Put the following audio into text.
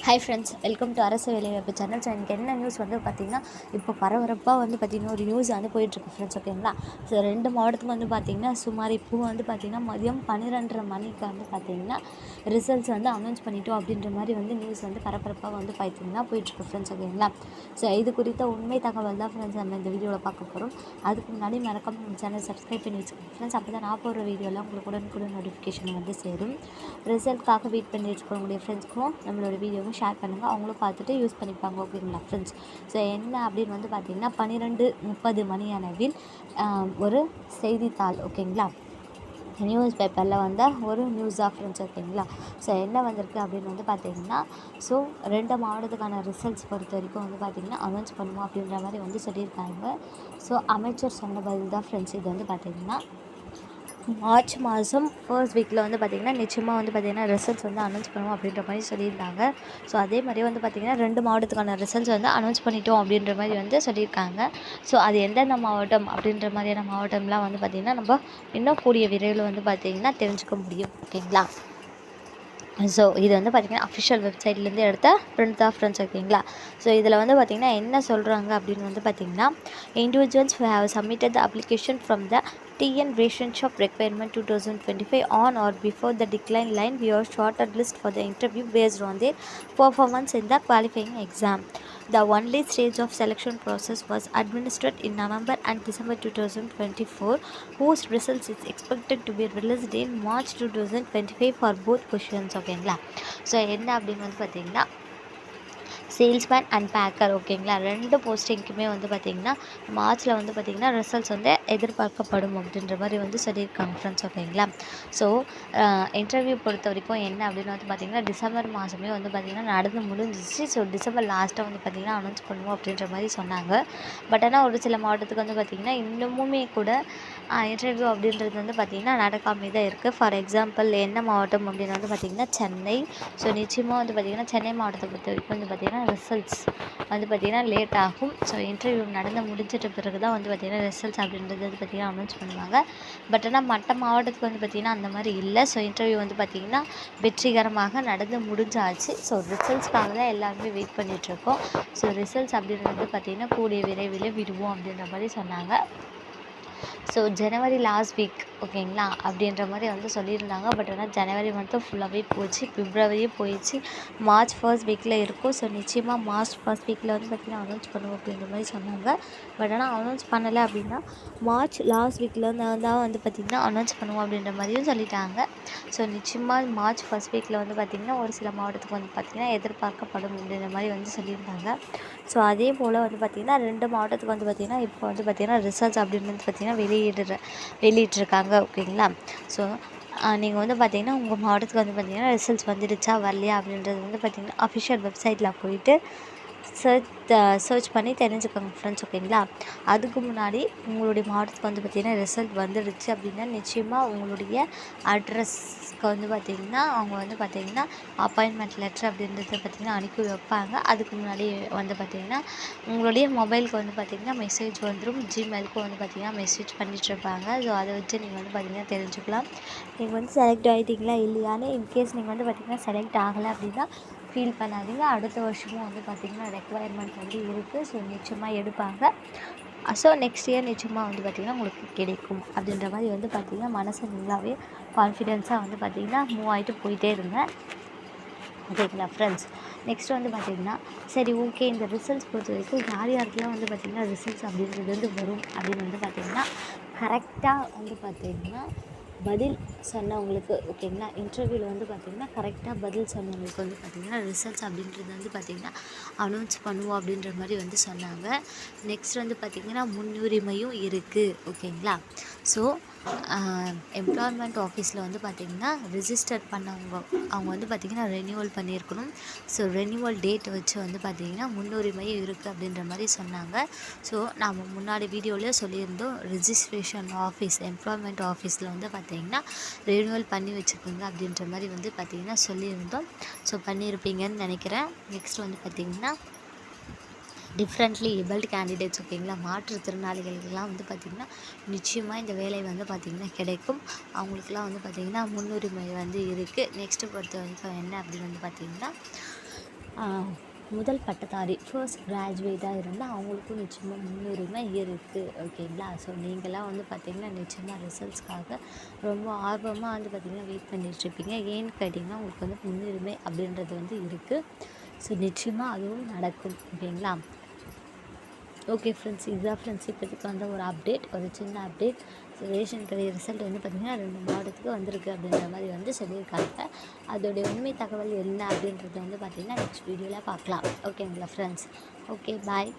Hi friends, welcome to அரசு வேலைவாய்ப்பு channel. So எனக்கு என்ன நியூஸ் வந்து பார்த்திங்கன்னா, இப்போ பரபரப்பாக வந்து பார்த்திங்கன்னா ஒரு நியூஸ் வந்து போயிட்டுருக்கு ஃப்ரெண்ட்ஸ். ஓகேங்களா? ஸோ 2 மாவட்டத்துக்கு வந்து பார்த்திங்கன்னா சுமார் இப்போ வந்து பார்த்திங்கன்னா மதியம் 12:30 மணிக்கு வந்து பார்த்திங்கன்னா ரிசல்ட்ஸ் வந்து அனௌன்ஸ் பண்ணிட்டோம் அப்படின்ற மாதிரி வந்து நியூஸ் வந்து பரபரப்பாக வந்து பார்த்திங்கன்னா போயிட்டுருக்கு ஃப்ரெண்ட்ஸ். ஓகேங்களா? ஸோ இது குறித்த உண்மை தகவல் தான் ஃப்ரெண்ட்ஸ் நம்ம இந்த வீடியோவில் பார்க்க போகிறோம். அதுக்கு முன்னாடி மறக்காம நம்ம சேனல் சப்ஸ்கிரைப் பண்ணி வச்சுக்கோங்க ஃப்ரெண்ட்ஸ். அப்போ தான் நான் போடுற வீடியோலாம் உங்களுக்கு உடனுக்குடன் நோட்டிஃபிகேஷன் வந்து சேரும். ரிசல்ட்காக வெயிட் பண்ணி வச்சுக்கோங்களுடைய ஃப்ரெண்ட்ஸ்க்கும் நம்மளோட வீடியோவை ஷேர் பண்ணுங்கள், அவங்களும் பார்த்துட்டு யூஸ் பண்ணிப்பாங்க. ஓகேங்களா ஃப்ரெண்ட்ஸ்? ஸோ என்ன அப்படின்னு வந்து பார்த்திங்கன்னா 12:30 மணியளவில் ஒரு செய்தித்தாள், ஓகேங்களா, நியூஸ் பேப்பரில் வந்த ஒரு நியூஸாக ஃப்ரெண்ட்ஸ். ஓகேங்களா? ஸோ என்ன வந்திருக்கு அப்படின்னு வந்து பார்த்திங்கன்னா, ஸோ 2 மாவட்டத்துக்கான ரிசல்ட்ஸ் பொறுத்த வரைக்கும் வந்து பார்த்திங்கன்னா அனௌன்ஸ் பண்ணுவோம் அப்படின்ற மாதிரி வந்து சொல்லியிருக்காங்க. ஸோ அமைச்சர் சொன்ன பதில் தான் ஃப்ரெண்ட்ஸ் இது வந்து பார்த்திங்கன்னா மார்ச் மாதம் ஃபர்ஸ்ட் வீக்கில் வந்து பார்த்திங்கன்னா நிச்சயமாக வந்து பார்த்திங்கன்னா ரிசல்ட்ஸ் வந்து அனௌன்ஸ் பண்ணுவோம் அப்படின்ற மாதிரி சொல்லியிருந்தாங்க. ஸோ அதே மாதிரி வந்து பார்த்திங்கன்னா 2 மாவட்டத்துக்கான ரிசல்ட்ஸ் வந்து அனௌன்ஸ் பண்ணிட்டோம் அப்படின்ற மாதிரி வந்து சொல்லியிருக்காங்க. ஸோ அது எந்தெந்த மாவட்டம் அப்படின்ற மாதிரியான மாவட்டம்லாம் வந்து பார்த்திங்கன்னா நம்ம இன்னும் கூடிய விரைவில் வந்து பார்த்திங்கன்னா தெரிஞ்சுக்க முடியும். ஓகேங்களா? ஸோ இது வந்து பார்த்திங்கன்னா அஃபிஷியல் வெப்சைட்லேருந்து எடுத்த பிரிண்ட் தான் ஃப்ரெண்ட்ஸ். ஓகேங்களா? ஸோ இதில் வந்து பார்த்திங்கன்னா என்ன சொல்கிறாங்க அப்படின்னு வந்து பார்த்திங்கன்னா, individuals who have submitted the application from the TN Ration Shop Requirement 2025 on or before the decline line we are shorted list for the interview based on their performance in the qualifying exam. The only stage of selection process was administered in November and December 2024, whose results is expected to be released in March 2025 for both positions. ஓகேங்களா? So என்ன அப்படின்னு வந்து பார்த்திங்கன்னா salesman and Baker, ஓகேங்களா, 2 போஸ்டிங்க்குமே வந்து பார்த்திங்கன்னா மார்ச்சில் வந்து பார்த்திங்கன்னா ரிசல்ட்ஸ் வந்து எதிர்பார்க்கப்படும் அப்படின்ற மாதிரி வந்து சொல்லியிருக்காங்க ஃப்ரெண்ட்ஸ். ஓகேங்களா? ஸோ இன்டர்வியூ பொறுத்த வரைக்கும் என்ன அப்படின்னு வந்து பார்த்திங்கன்னா டிசம்பர் மாதமே வந்து பார்த்திங்கன்னா நடந்து முடிஞ்சிச்சு. ஸோ டிசம்பர் லாஸ்ட்டாக வந்து பார்த்திங்கன்னா அனௌன்ஸ் பண்ணுவோம் அப்படின்ற மாதிரி சொன்னாங்க. பட் ஆனால் ஒரு சில மாவட்டத்துக்கு வந்து பார்த்திங்கன்னா இன்னமுமே கூட இன்டர்வியூ அப்படின்றது வந்து பார்த்திங்கன்னா நடக்காமே தான் இருக்குது. ஃபார் எக்ஸாம்பிள் என்ன மாவட்டம் அப்படின்னு வந்து பார்த்திங்கன்னா சென்னை. ஸோ நிச்சயமாக வந்து பார்த்திங்கன்னா சென்னை மாவட்டத்தை பொறுத்த வரைக்கும் வந்து பார்த்திங்கன்னா ரிசல்ட்ஸ் வந்து பார்த்திங்கன்னா லேட் ஆகும். ஸோ இன்டர்வியூ நடந்து முடிஞ்சிட்ட பிறகு தான் வந்து பார்த்திங்கன்னா ரிசல்ட்ஸ் அப்படின்றது வந்து பார்த்திங்கன்னா அனௌன்ஸ் பண்ணுவாங்க. பட் ஆனால் மற்ற மாவட்டத்துக்கு வந்து பார்த்திங்கன்னா அந்த மாதிரி இல்லை. ஸோ இன்டர்வியூ வந்து பார்த்திங்கன்னா வெற்றிகரமாக நடந்து முடிஞ்சாச்சு. ஸோ ரிசல்ட்ஸ்க்காக தான் எல்லாருமே வெயிட் பண்ணிகிட்ருக்கோம். ஸோ ரிசல்ட்ஸ் அப்படின்றது பார்த்திங்கன்னா கூடிய விரைவில் விடுவோம் அப்படின்ற மாதிரி சொன்னாங்க. ஸோ ஜனவரி லாஸ்ட் வீக், ஓகேங்களா, அப்படின்ற மாதிரி வந்து சொல்லியிருந்தாங்க. பட் ஆனால் ஜனவரி மட்டும் ஃபுல்லாகவே போச்சு, பிப்ரவரியும் போயிடுச்சு, மார்ச் ஃபர்ஸ்ட் வீக்கில் இருக்கும். ஸோ நிச்சயமாக மார்ச் ஃபர்ஸ்ட் வீக்கில் வந்து பார்த்திங்கன்னா அனௌன்ஸ் பண்ணுவோம் அப்படின்ற மாதிரி சொன்னாங்க. பட் ஆனால் அனௌன்ஸ் பண்ணலை அப்படின்னா மார்ச் லாஸ்ட் வீக்கில் தான் வந்து பார்த்திங்கன்னா அனௌன்ஸ் பண்ணுவோம் அப்படின்ற மாதிரியும் சொல்லிட்டாங்க. ஸோ நிச்சயமாக மார்ச் ஃபர்ஸ்ட் வீக்கில் வந்து பார்த்திங்கன்னா ஒரு சில மாவட்டத்துக்கு வந்து பார்த்திங்கன்னா எதிர்பார்க்கப்படும் அப்படின்ற மாதிரி வந்து சொல்லியிருந்தாங்க. ஸோ அதே போல் வந்து பார்த்திங்கன்னா 2 மாவட்டத்துக்கு வந்து பார்த்திங்கன்னா இப்போ வந்து பார்த்திங்கன்னா ரிசல்ட்ஸ் அப்படின்னு வந்து பார்த்திங்கன்னா வெளியிட்டிருக்காங்க. ஓகேங்களா? ஸோ நீங்கள் வந்து பார்த்திங்கன்னா உங்கள் மாவட்டத்துக்கு வந்து பார்த்திங்கன்னா ரிசல்ட்ஸ் வந்துடுச்சா வரலையா அப்படின்றது வந்து பார்த்திங்கன்னா அஃபிஷியல் வெப்சைட்டில் போயிட்டு சர்ச் பண்ணி தெரிஞ்சுக்கோங்க ஃப்ரெண்ட்ஸ். ஓகேங்களா? அதுக்கு முன்னாடி உங்களுடைய மாவட்டத்துக்கு வந்து பார்த்திங்கன்னா ரிசல்ட் வந்துடுச்சு அப்படின்னா நிச்சயமாக உங்களுடைய அட்ரஸ்க்கு வந்து பார்த்திங்கன்னா அவங்க வந்து பார்த்திங்கன்னா அப்பாயின்மெண்ட் லெட்டர் அப்படின்றத பார்த்திங்கன்னா அனுப்பி வைப்பாங்க. அதுக்கு முன்னாடி வந்து பார்த்திங்கன்னா உங்களுடைய மொபைலுக்கு வந்து பார்த்திங்கன்னா மெசேஜ் வந்துடும், ஜிமெயிலுக்கு வந்து பார்த்திங்கன்னா மெசேஜ் பண்ணிகிட்ருப்பாங்க. ஸோ அதை வச்சு நீங்கள் வந்து பார்த்திங்கன்னா தெரிஞ்சுக்கலாம் நீங்கள் வந்து செலக்ட் ஆகிட்டீங்களா இல்லையான்னு. இன்கேஸ் நீங்கள் வந்து பார்த்திங்கன்னா செலக்ட் ஆகலை அப்படின்னா ஃபீல் பண்ணாதீங்க. அடுத்த வருஷமும் வந்து பார்த்திங்கன்னா ரெக்குவயர்மெண்ட் வந்து இருக்குது. ஸோ நிச்சயமாக எடுப்பாங்க. ஸோ நெக்ஸ்ட் இயர் நிச்சயமாக வந்து பார்த்திங்கன்னா உங்களுக்கு கிடைக்கும் அப்படின்ற மாதிரி வந்து பார்த்திங்கன்னா மனசை நீங்களாகவே கான்ஃபிடென்ஸாக வந்து பார்த்திங்கன்னா மூவ் ஆகிட்டு போயிட்டே இருங்க. ஓகேங்களா ஃப்ரெண்ட்ஸ்? நெக்ஸ்ட் வந்து பார்த்திங்கன்னா சரி ஓகே, இந்த ரிசல்ட்ஸ் பொறுத்த வரைக்கும் யாருக்கெல்லாம் வந்து பார்த்திங்கன்னா ரிசல்ட்ஸ் அப்படின்றது வந்து வரும் அப்படின்னு வந்து பார்த்திங்கன்னா கரெக்டாக வந்து பார்த்திங்கன்னா பதில் சொன்னவங்களுக்கு, ஓகேங்களா, இன்டர்வியூவில் வந்து பார்த்திங்கன்னா கரெக்டாக பதில் சொன்னவங்களுக்கு வந்து பார்த்திங்கன்னா ரிசல்ட்ஸ் அப்படின்றது வந்து பார்த்திங்கன்னா அனௌன்ஸ் பண்ணுவோம் அப்படின்ற மாதிரி வந்து சொன்னாங்க. நெக்ஸ்ட் வந்து பார்த்திங்கன்னா முன்னுரிமையும் இருக்குது. ஓகேங்களா? ஸோ எம்ப்ளாய்மெண்ட் ஆஃபீஸில் வந்து பார்த்திங்கன்னா ரிஜிஸ்டர் பண்ணவங்க அவங்க வந்து பார்த்திங்கன்னா ரெனியூவல் பண்ணியிருக்கணும். ஸோ ரெனியூவல் டேட் வச்சு வந்து பார்த்திங்கன்னா முன்னுரிமையும் இருக்குது அப்படின்ற மாதிரி சொன்னாங்க. ஸோ நாம் முன்னாடி வீடியோவிலே சொல்லியிருந்தோம், ரிஜிஸ்ட்ரேஷன் ஆஃபீஸ் எம்ப்ளாய்மெண்ட் ஆஃபீஸில் வந்து பார்த்திங்கன்னா ரெனியூவல் பண்ணி வச்சுருக்கோங்க அப்படின்ற மாதிரி வந்து பார்த்திங்கன்னா சொல்லியிருந்தோம். ஸோ பண்ணியிருப்பீங்கன்னு நினைக்கிறேன். நெக்ஸ்ட் வந்து பார்த்திங்கன்னா டிஃப்ரெண்ட்லி ஏபிள்டு கேண்டிடேட்ஸ், ஓகேங்களா, மாற்றுத்திறனாளிகளுக்கெல்லாம் வந்து பார்த்திங்கன்னா நிச்சயமாக இந்த வேலை வந்து பார்த்திங்கன்னா கிடைக்கும். அவங்களுக்குலாம் வந்து பார்த்திங்கன்னா முன்னுரிமை வந்து இருக்குது. நெக்ஸ்ட்டு பொறுத்த வரைக்கும் என்ன அப்படின்னு வந்து பார்த்திங்கன்னா முதல் பட்டதாரி ஃபர்ஸ்ட் கிராஜுவேட்டாக இருந்தால் அவங்களுக்கும் நிச்சயமாக முன்னுரிமை இருக்குது. ஓகேங்களா? ஸோ நீங்களாம் வந்து பார்த்திங்கன்னா நிச்சயமாக ரிசல்ட்ஸ்க்காக ரொம்ப ஆர்வமாக வந்து பார்த்திங்கன்னா வெயிட் பண்ணிகிட்ருப்பீங்க. ஏன்னு கேட்டிங்கன்னா உங்களுக்கு வந்து முன்னுரிமை அப்படின்றது வந்து இருக்குது. ஸோ நிச்சயமாக அதுவும் நடக்கும். ஓகேங்களா? ஓகே ஃப்ரெண்ட்ஸ், இதுதான் ஃப்ரெண்ட்ஸ் இப்போதைக்கு வந்த ஒரு அப்டேட், ஒரு சின்ன அப்டேட். ஸோ ரேஷன் கடை ரிசல்ட் வந்து பார்த்திங்கன்னா 2 மாவட்டத்துக்கு வந்திருக்கு அப்படின்ற மாதிரி வந்து சொல்லியிருக்காங்க. அதோடைய உண்மை தகவல் என்ன அப்படின்றது வந்து பார்த்திங்கன்னா நெக்ஸ்ட் வீடியோவில் பார்க்கலாம். ஓகேங்களா ஃப்ரெண்ட்ஸ்? ஓகே, பாய்.